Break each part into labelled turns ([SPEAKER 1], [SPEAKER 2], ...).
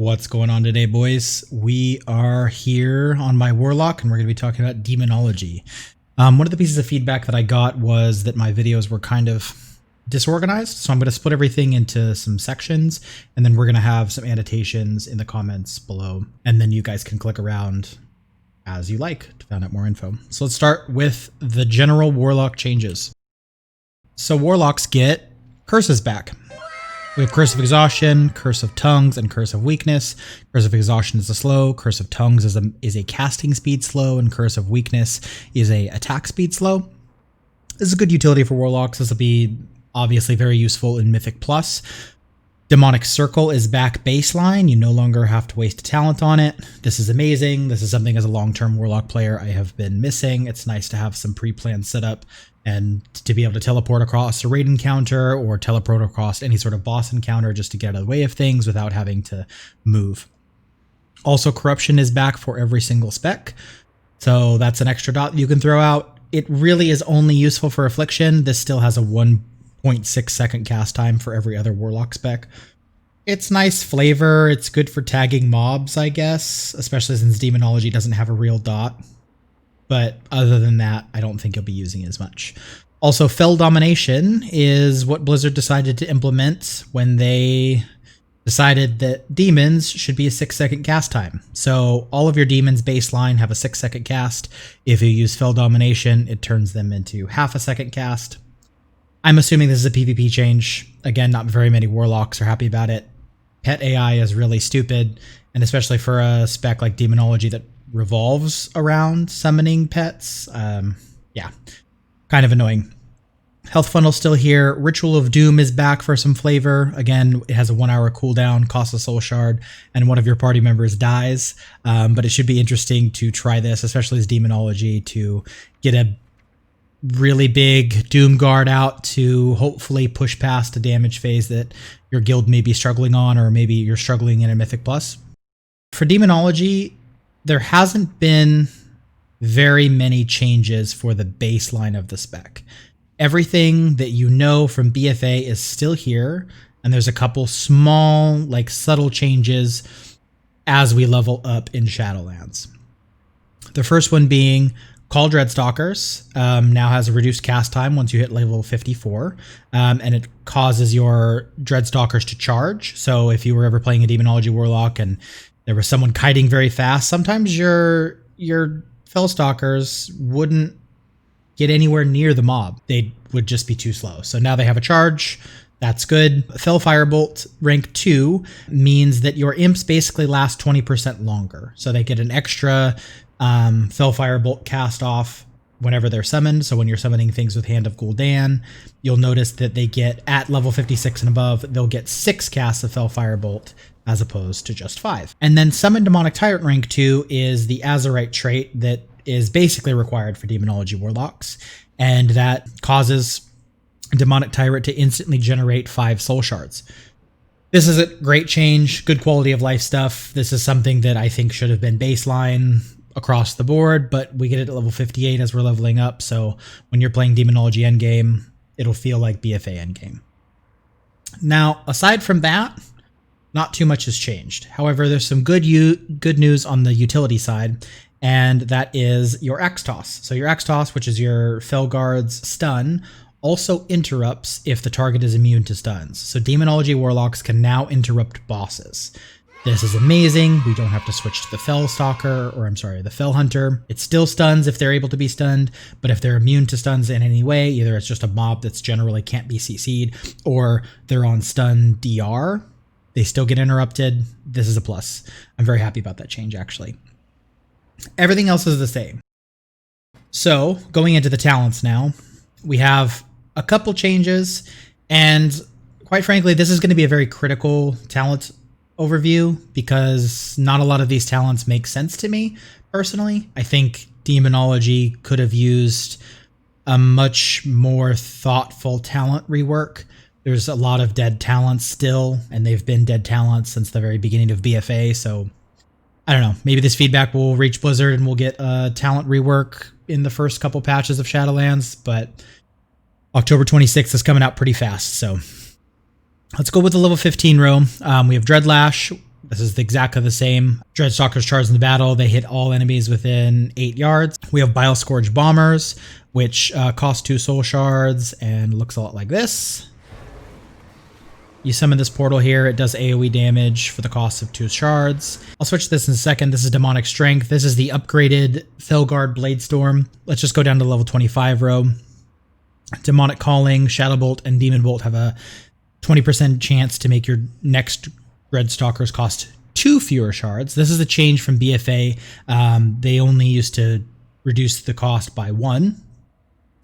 [SPEAKER 1] What's going on today, boys? We are here on my Warlock, and we're going to be talking about Demonology. One of the pieces of feedback that I got was that my videos were kind of disorganized, so I'm going to split everything into some sections, and then we're going to have some annotations in the comments below, and then you guys can click around as you like to find out more info. So let's start with the general Warlock changes. So Warlocks get curses back. We have Curse of Exhaustion, Curse of Tongues, and Curse of Weakness. Curse of Exhaustion is a slow, Curse of Tongues is a casting speed slow, and Curse of Weakness is a attack speed slow. This is a good utility for Warlocks. This will be obviously very useful in Mythic Plus. Demonic Circle is back baseline. You no longer have to waste a talent on it. This is amazing. This is something as a long-term Warlock player I have been missing. It's nice to have some pre-planned setup and to be able to teleport across a raid encounter or teleport across any sort of boss encounter just to get out of the way of things without having to move. Also, Corruption is back for every single spec, so that's an extra dot you can throw out. It really is only useful for Affliction. This still has a 1.6 second cast time for every other Warlock spec. It's nice flavor. It's good for tagging mobs, I guess, especially since Demonology doesn't have a real dot. But other than that, I don't think you'll be using it as much. Also, Fell Domination is what Blizzard decided to implement when they decided that demons should be a 6-second cast time. So all of your demons baseline have a 6-second cast. If you use Fell Domination, it turns them into half a second cast. I'm assuming this is a PvP change. Again, not very many Warlocks are happy about it. Pet AI is really stupid, and especially for a spec like Demonology that revolves around summoning pets. Yeah, kind of annoying. Health Funnel's still here. Ritual of Doom is back for some flavor. Again, it has a 1-hour cooldown, costs a soul shard, and one of your party members dies. But it should be interesting to try this, especially as Demonology, to get a really big Doom Guard out to hopefully push past a damage phase that your guild may be struggling on, or maybe you're struggling in a Mythic Plus. For Demonology, there hasn't been very many changes for the baseline of the spec. Everything that you know from BFA is still here, and there's a couple small, like subtle changes as we level up in Shadowlands. The first one being Call Dreadstalkers now has a reduced cast time once you hit level 54, and it causes your Dreadstalkers to charge. So if you were ever playing a Demonology Warlock and there was someone kiting very fast, sometimes your Fellstalkers wouldn't get anywhere near the mob. They would just be too slow. So now they have a charge. That's good. Fell Firebolt rank 2 means that your imps basically last 20% longer. So they get an extra Fell Firebolt cast off whenever they're summoned. So when you're summoning things with Hand of Gul'dan, you'll notice that they get, at level 56 and above, they'll get 6 casts of Fell Firebolt as opposed to just 5. And then Summon Demonic Tyrant rank 2 is the Azerite trait that is basically required for Demonology Warlocks, and that causes Demonic Tyrant to instantly generate 5 soul shards. This is a great change, good quality of life stuff. This is something that I think should have been baseline across the board, but we get it at level 58 as we're leveling up, so when you're playing Demonology endgame, it'll feel like BFA endgame. Now, aside from that, not too much has changed. However, there's some good news on the utility side, and that is your Axe Toss. So your Axe Toss, which is your Felguard's stun, also interrupts if the target is immune to stuns. So Demonology Warlocks can now interrupt bosses. This is amazing. We don't have to switch to the the Fell Hunter. It still stuns if they're able to be stunned, but if they're immune to stuns in any way, either it's just a mob that's generally can't be CC'd, or they're on stun DR, they still get interrupted. This is a plus. I'm very happy about that change, actually. Everything else is the same. So, going into the talents now, we have a couple changes, and quite frankly, this is going to be a very critical talent overview because not a lot of these talents make sense to me, personally. I think Demonology could have used a much more thoughtful talent rework. There's a lot of dead talents still, and they've been dead talents since the very beginning of BFA, so I don't know. Maybe this feedback will reach Blizzard and we'll get a talent rework in the first couple patches of Shadowlands, but October 26th is coming out pretty fast, so let's go with the level 15 row. We have Dreadlash. This is exactly the same. Dreadstalkers charge in the battle. They hit all enemies within 8 yards. We have Bile Scourge Bombers, which cost 2 soul shards and looks a lot like this. You summon this portal here. It does AoE damage for the cost of 2 shards. I'll switch this in a second. This is Demonic Strength. This is the upgraded Felguard Bladestorm. Let's just go down to level 25 row. Demonic Calling, Shadow Bolt, and Demon Bolt have a 20% chance to make your next Dreadstalkers cost 2 fewer shards. This is a change from BFA. They only used to reduce the cost by 1.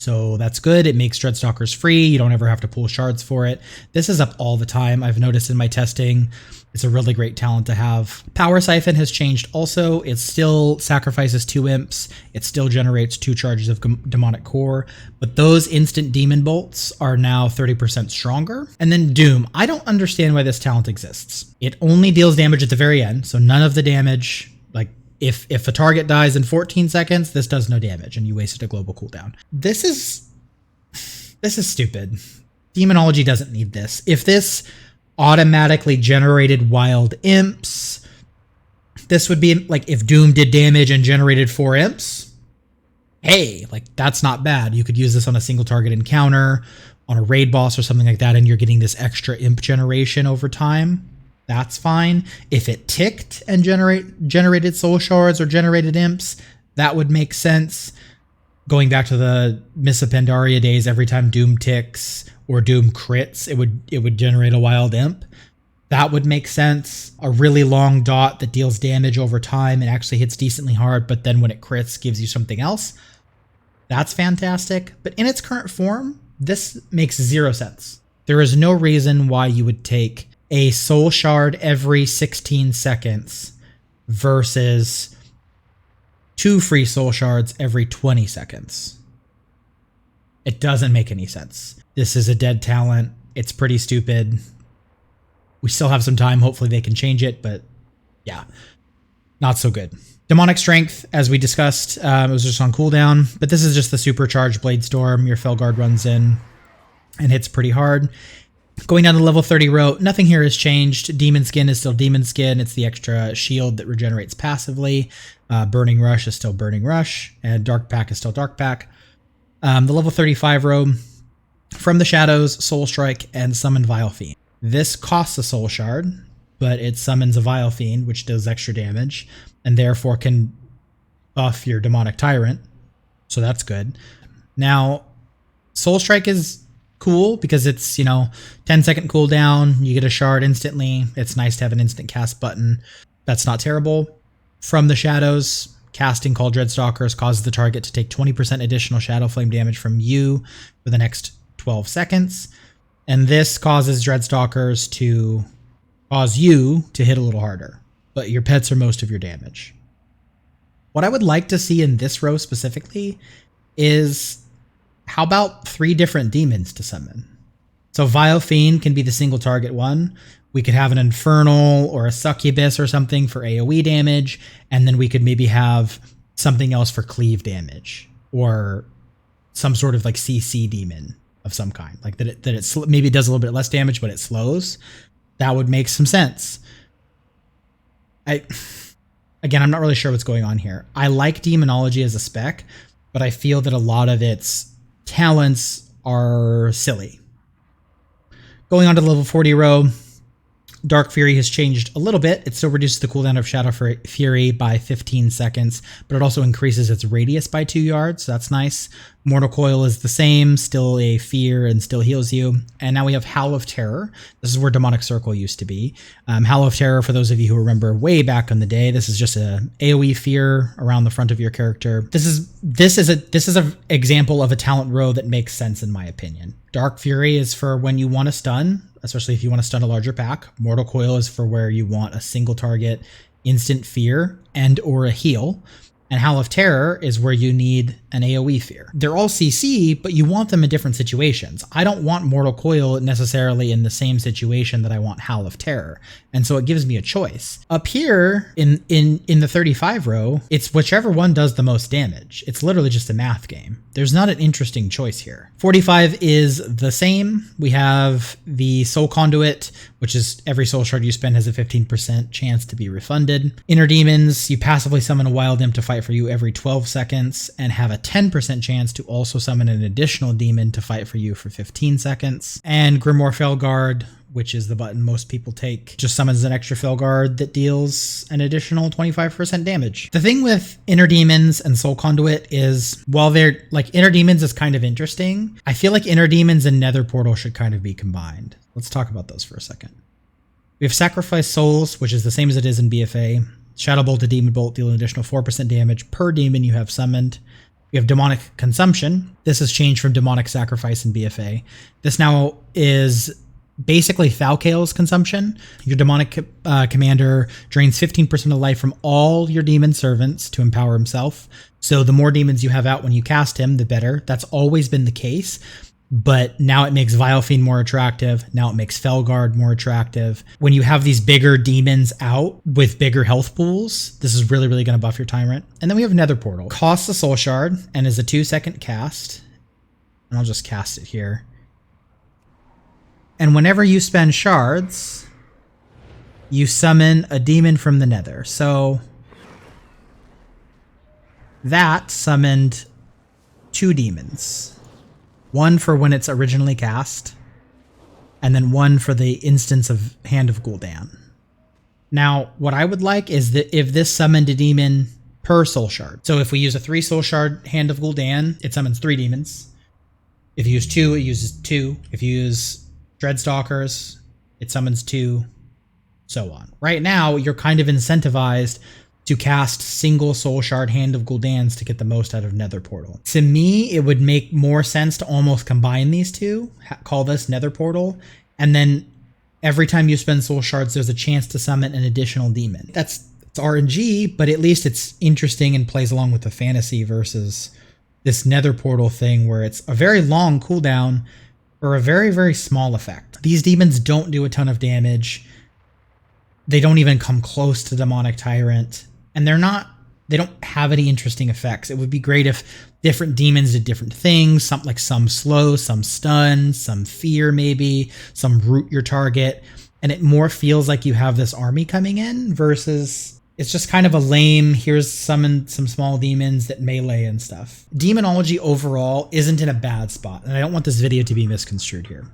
[SPEAKER 1] So that's good. It makes Dreadstalkers free. You don't ever have to pull shards for it. This is up all the time. I've noticed in my testing. It's a really great talent to have. Power Siphon has changed also. It still sacrifices 2 imps. It still generates 2 charges of Demonic Core. But those instant Demon Bolts are now 30% stronger. And then Doom. I don't understand why this talent exists. It only deals damage at the very end. So none of the damage, like if a target dies in 14 seconds, this does no damage and you wasted a global cooldown. This is stupid. Demonology doesn't need this. If this automatically generated wild imps, this would be like if Doom did damage and generated 4 imps. Hey, like that's not bad. You could use this on a single target encounter, on a raid boss or something like that, and you're getting this extra imp generation over time. That's fine. If it ticked and generated soul shards or generated imps, that would make sense. Going back to the Miss of Pandaria days, every time Doom ticks or Doom crits, it would generate a wild imp. That would make sense. A really long dot that deals damage over time and actually hits decently hard, but then when it crits, gives you something else. That's fantastic. But in its current form, this makes 0 sense. There is no reason why you would take a soul shard every 16 seconds versus 2 free soul shards every 20 seconds. It doesn't make any sense. This is a dead talent. It's pretty stupid. We still have some time. Hopefully they can change it, but yeah, not so good. Demonic Strength, as we discussed, it was just on cooldown, but this is just the supercharged Bladestorm. Your Felguard runs in and hits pretty hard. Going down to level 30 row, nothing here has changed. Demon Skin is still Demon Skin. It's the extra shield that regenerates passively. Burning Rush is still Burning Rush. And Dark Pack is still Dark Pack. The level 35 row, From the Shadows, Soul Strike, and Summon Vile Fiend. This costs a Soul Shard, but it summons a Vile Fiend, which does extra damage, and therefore can buff your Demonic Tyrant. So that's good. Now, Soul Strike is cool because it's, 10-second cooldown. You get a shard instantly. It's nice to have an instant cast button. That's not terrible. From the Shadows, casting Call Dreadstalkers causes the target to take 20% additional Shadow Flame damage from you for the next 12 seconds. And this causes Dreadstalkers to cause you to hit a little harder, but your pets are most of your damage. What I would like to see in this row specifically is, how about 3 different demons to summon? So Vile Fiend can be the single target one. We could have an Infernal or a Succubus or something for AoE damage, and then we could maybe have something else for cleave damage, or some sort of like CC demon of some kind, like that it maybe does a little bit less damage, but it slows. That would make some sense. Again, I'm not really sure what's going on here. I like Demonology as a spec, but I feel that a lot of its talents are silly. Going on to the level 40 row, Dark Fury has changed a little bit. It still reduces the cooldown of Shadow Fury by 15 seconds, but it also increases its radius by 2 yards, so that's nice. Mortal Coil is the same, still a fear and still heals you. And now we have Howl of Terror. This is where Demonic Circle used to be. Howl of Terror, for those of you who remember way back in the day, this is just a AoE fear around the front of your character. This is an example of a talent row that makes sense in my opinion. Dark Fury is for when you want to stun, especially if you want to stun a larger pack. Mortal Coil is for where you want a single target instant fear and or a heal. And Howl of Terror is where you need an AoE fear. They're all CC, but you want them in different situations. I don't want Mortal Coil necessarily in the same situation that I want Howl of Terror. And so it gives me a choice. Up here in the 35 row, it's whichever one does the most damage. It's literally just a math game. There's not an interesting choice here. 45 is the same. We have the Soul Conduit, which is every soul shard you spend has a 15% chance to be refunded. Inner Demons, you passively summon a wild imp to fight for you every 12 seconds and have a 10% chance to also summon an additional demon to fight for you for 15 seconds. And Grimoire Felguard, which is the button most people take, just summons an extra Felguard that deals an additional 25% damage. The thing with Inner Demons and Soul Conduit is, while they're like, Inner Demons is kind of interesting, I feel like Inner Demons and Nether Portal should kind of be combined. Let's talk about those for a second. We have Sacrifice Souls, which is the same as it is in BFA. Shadow Bolt to Demon Bolt deal an additional 4% damage per demon you have summoned. We have Demonic Consumption. This has changed from Demonic Sacrifice in BFA. This now is basically Thalkael's consumption. Your demonic commander drains 15% of life from all your demon servants to empower himself. So the more demons you have out when you cast him, the better. That's always been the case. But now it makes Vile Fiend more attractive. Now it makes Felguard more attractive. When you have these bigger demons out with bigger health pools, this is really, really going to buff your Tyrant. And then we have Nether Portal. Costs a Soul Shard and is a 2-second cast. And I'll just cast it here. And whenever you spend shards, you summon a demon from the Nether. So that summoned 2 demons. One for when it's originally cast, and then one for the instance of Hand of Gul'dan. Now, what I would like is that if this summoned a demon per soul shard. So if we use a 3 soul shard Hand of Gul'dan, it summons 3 demons. If you use 2, it uses 2. If you use Dreadstalkers, it summons 2, so on. Right now, you're kind of incentivized to cast single soul shard Hand of Gul'dans to get the most out of Nether Portal. To me, it would make more sense to almost combine these two, call this Nether Portal, and then every time you spend soul shards, there's a chance to summon an additional demon. It's RNG, but at least it's interesting and plays along with the fantasy versus this Nether Portal thing where it's a very long cooldown for a very, very small effect. These demons don't do a ton of damage. They don't even come close to Demonic Tyrant. And they don't have any interesting effects. It would be great if different demons did different things, some slow, some stun, some fear maybe, some root your target. And it more feels like you have this army coming in versus it's just kind of a lame, here's summon some small demons that melee and stuff. Demonology overall isn't in a bad spot. And I don't want this video to be misconstrued here.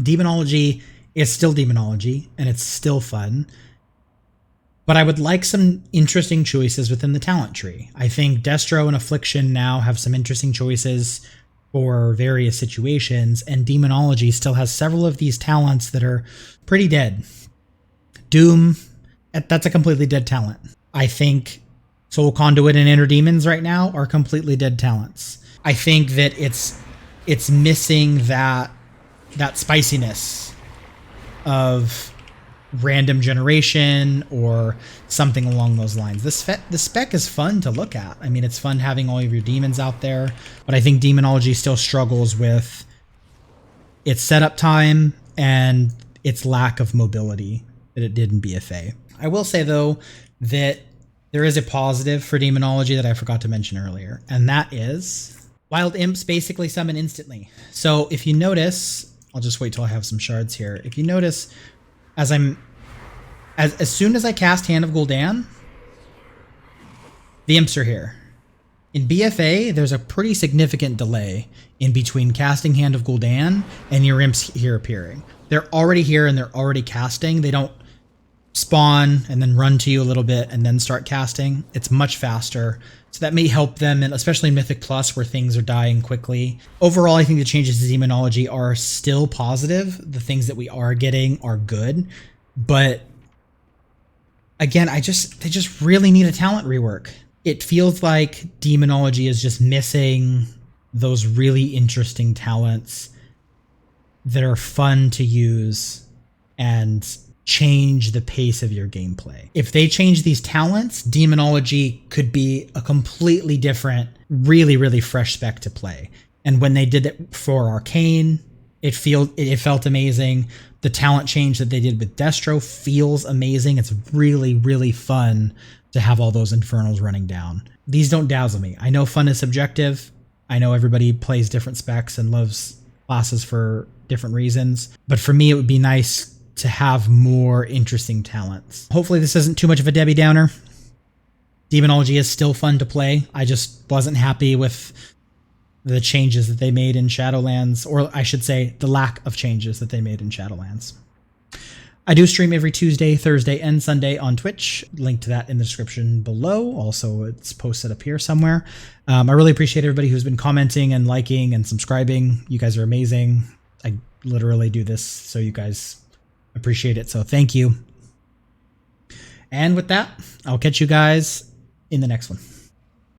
[SPEAKER 1] Demonology is still Demonology and it's still fun. But I would like some interesting choices within the talent tree. I think Destro and Affliction now have some interesting choices for various situations, and Demonology still has several of these talents that are pretty dead. Doom, that's a completely dead talent. I think Soul Conduit and Inner Demons right now are completely dead talents. I think that it's missing that spiciness of random generation or something along those lines. The spec is fun to look at. I mean, it's fun having all of your demons out there, but I think Demonology still struggles with its setup time and its lack of mobility that it did in BFA. I will say, though, that there is a positive for Demonology that I forgot to mention earlier, and that is Wild Imps basically summon instantly. So if you notice, I'll just wait till I have some shards here. If you notice, as soon as I cast Hand of Gul'dan, the imps are here. In BFA, there's a pretty significant delay in between casting Hand of Gul'dan and your imps here appearing. They're already here and they're already casting. They don't spawn and then run to you a little bit and then start casting. It's much faster. So that may help them, and especially in Mythic Plus where things are dying quickly. Overall, I think the changes to Demonology are still positive. The things that we are getting are good. But again, they just really need a talent rework. It feels like Demonology is just missing those really interesting talents that are fun to use and change the pace of your gameplay. If they change these talents, Demonology could be a completely different, really, really fresh spec to play. And when they did it for Arcane, it felt amazing. The talent change that they did with Destro feels amazing. It's really, really fun to have all those Infernals running down. These don't dazzle me. I know fun is subjective. I know everybody plays different specs and loves classes for different reasons. But for me, it would be nice to have more interesting talents. Hopefully this isn't too much of a Debbie Downer. Demonology is still fun to play. I just wasn't happy with the changes that they made in Shadowlands, or I should say the lack of changes that they made in Shadowlands. I do stream every Tuesday, Thursday, and Sunday on Twitch. Link to that in the description below. Also, it's posted up here somewhere. I really appreciate everybody who's been commenting and liking and subscribing. You guys are amazing. I literally do this so you guys appreciate it, so thank you. And with that, I'll catch you guys in the next one.